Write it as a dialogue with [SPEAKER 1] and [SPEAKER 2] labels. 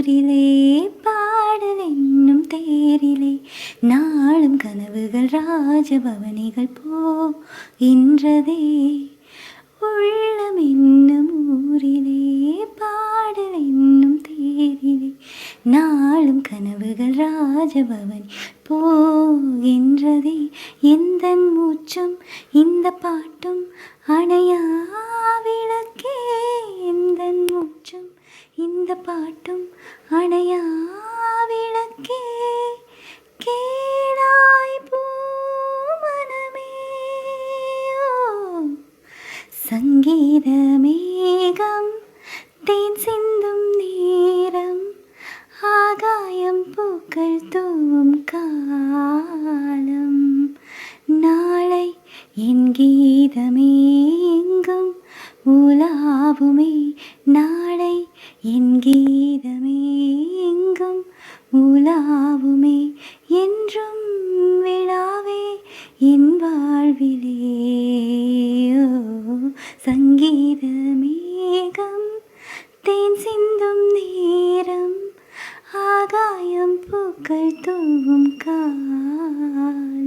[SPEAKER 1] ஊரிலே பாடல் என்னும் தேரிலே நாளும் கனவுகள் ராஜபவனிகள் போகின்றதே. உள்ளம் என்னும் ஊரிலே பாடல் என்னும் தேரிலே நாளும் கனவுகள் ராஜபவனி போகின்றதே. எந்தன் மூச்சும் இந்த பாட்டும் அணையா விளக்கே, எந்தன் மூச்சும் இந்த பாட்டும் அணையா விளக்கே. கேளாய் பூமனமே சங்கீத மேகம் தேன் சிந்தும் நேரம் ஆகாயம் பூக்கள் தூவும் காலம். நாளை என் கீதமே எங்கும் உலாவுமே, நாளை என் கீதமே எங்கும் உலாவுமே. என்றும் விழாவே என் வாழ்விலே. சங்கீத மேகம் தேன் சிந்தும் நேரம் ஆகாயம் பூக்கள் தூவும் காலம்.